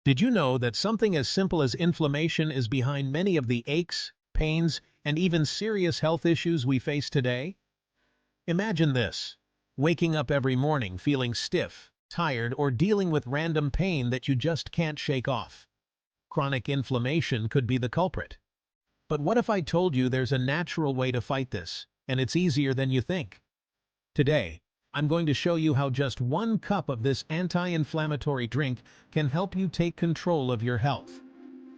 Did you know that something as simple as inflammation is behind many of the aches, pains, and even serious health issues we face today? Imagine this: waking up every morning feeling stiff, tired, or dealing with random pain that you just can't shake off. Chronic inflammation could be the culprit. But what if I told you there's a natural way to fight this, and it's easier than you think? Today, I'm going to show you how just 1 cup of this anti-inflammatory drink can help you take control of your health.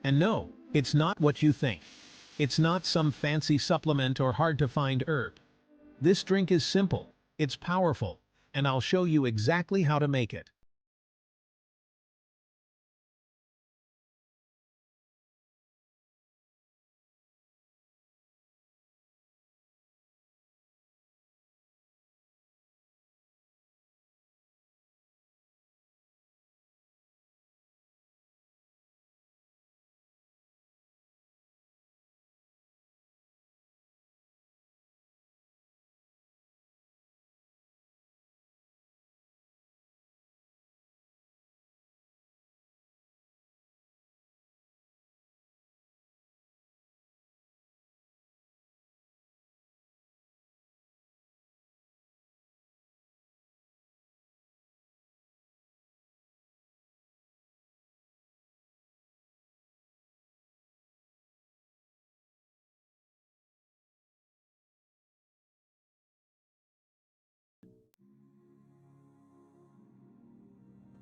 And no, it's not what you think. It's not some fancy supplement or hard-to-find herb. This drink is simple, it's powerful, and I'll show you exactly how to make it.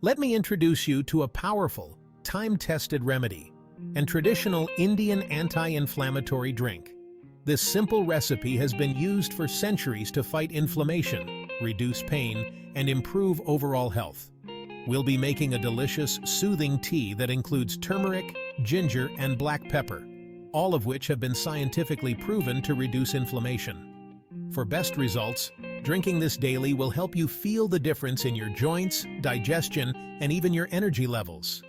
Let me introduce you to a powerful, time-tested remedy and traditional Indian anti-inflammatory drink. This simple recipe has been used for centuries to fight inflammation, reduce pain, and improve overall health. We'll be making a delicious, soothing tea that includes turmeric, ginger, and black pepper, all of which have been scientifically proven to reduce inflammation. For best results, drinking this daily will help you feel the difference in your joints, digestion, and even your energy levels.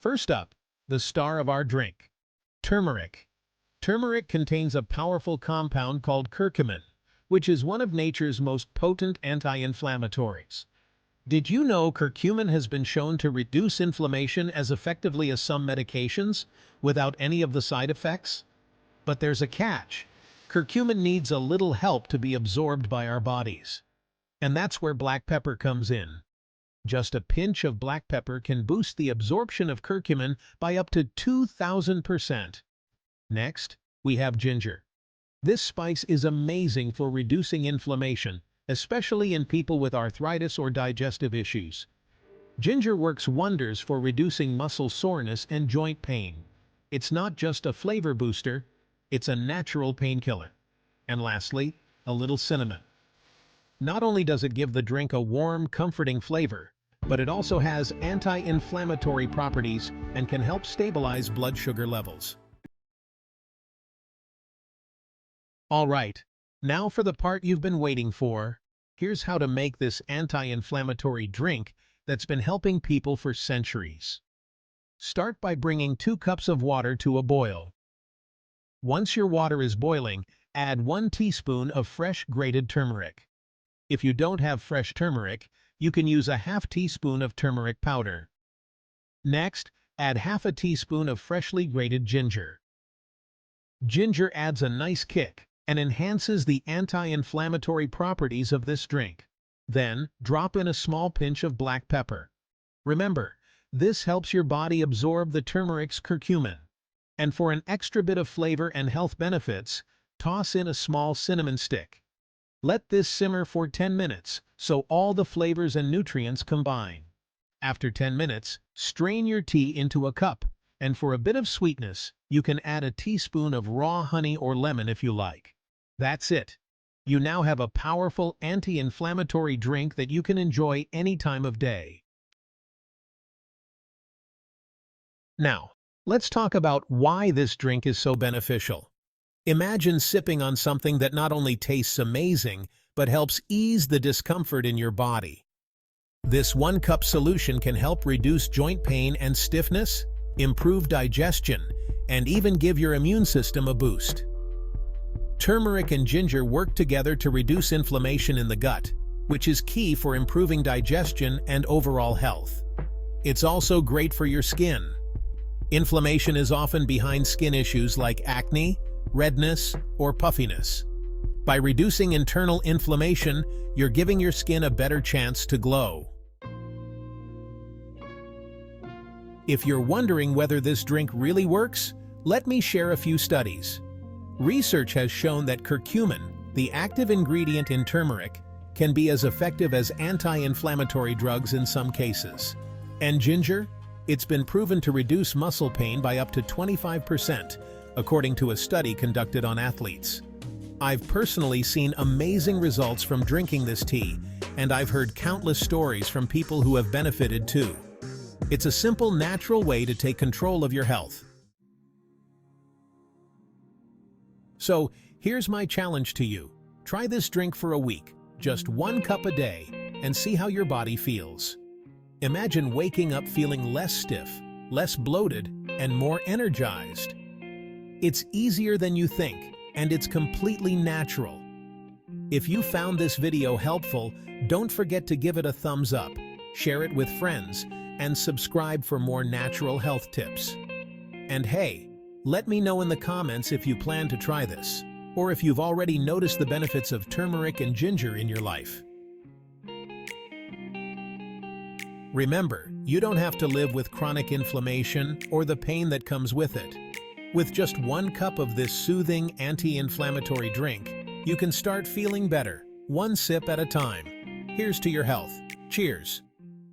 First up, the star of our drink, turmeric. Turmeric contains a powerful compound called curcumin, which is one of nature's most potent anti-inflammatories. Did you know curcumin has been shown to reduce inflammation as effectively as some medications, without any of the side effects? But there's a catch. Curcumin needs a little help to be absorbed by our bodies. And that's where black pepper comes in. Just a pinch of black pepper can boost the absorption of curcumin by up to 2,000%. Next, we have ginger. This spice is amazing for reducing inflammation, especially in people with arthritis or digestive issues. Ginger works wonders for reducing muscle soreness and joint pain. It's not just a flavor booster, it's a natural painkiller. And lastly, a little cinnamon. Not only does it give the drink a warm, comforting flavor, but it also has anti-inflammatory properties and can help stabilize blood sugar levels. All right, now for the part you've been waiting for. Here's how to make this anti-inflammatory drink that's been helping people for centuries. Start by bringing 2 cups of water to a boil. Once your water is boiling, add 1 teaspoon of fresh grated turmeric. If you don't have fresh turmeric, you can use a half teaspoon of turmeric powder. Next, add half a teaspoon of freshly grated ginger. Ginger adds a nice kick and enhances the anti-inflammatory properties of this drink. Then, drop in a small pinch of black pepper. Remember, this helps your body absorb the turmeric's curcumin. And for an extra bit of flavor and health benefits, toss in a small cinnamon stick. Let this simmer for 10 minutes so all the flavors and nutrients combine. After 10 minutes, strain your tea into a cup, and for a bit of sweetness, you can add a teaspoon of raw honey or lemon if you like. That's it. You now have a powerful anti-inflammatory drink that you can enjoy any time of day. Now, let's talk about why this drink is so beneficial. Imagine sipping on something that not only tastes amazing, but helps ease the discomfort in your body. This 1-cup solution can help reduce joint pain and stiffness, improve digestion, and even give your immune system a boost. Turmeric and ginger work together to reduce inflammation in the gut, which is key for improving digestion and overall health. It's also great for your skin. Inflammation is often behind skin issues like acne, redness, or puffiness. By reducing internal inflammation, you're giving your skin a better chance to glow. If you're wondering whether this drink really works, let me share a few studies. Research has shown that curcumin, the active ingredient in turmeric, can be as effective as anti-inflammatory drugs in some cases. And ginger? It's been proven to reduce muscle pain by up to 25%, according to a study conducted on athletes. I've personally seen amazing results from drinking this tea, and I've heard countless stories from people who have benefited too. It's a simple, natural way to take control of your health. So, here's my challenge to you. Try this drink for a week, just 1 cup a day, and see how your body feels. Imagine waking up feeling less stiff, less bloated, and more energized. It's easier than you think, and it's completely natural. If you found this video helpful, don't forget to give it a thumbs up, share it with friends, and subscribe for more natural health tips. And hey, let me know in the comments if you plan to try this, or if you've already noticed the benefits of turmeric and ginger in your life. Remember, you don't have to live with chronic inflammation or the pain that comes with it. With just 1 cup of this soothing anti-inflammatory drink, you can start feeling better, 1 sip at a time. Here's to your health. Cheers!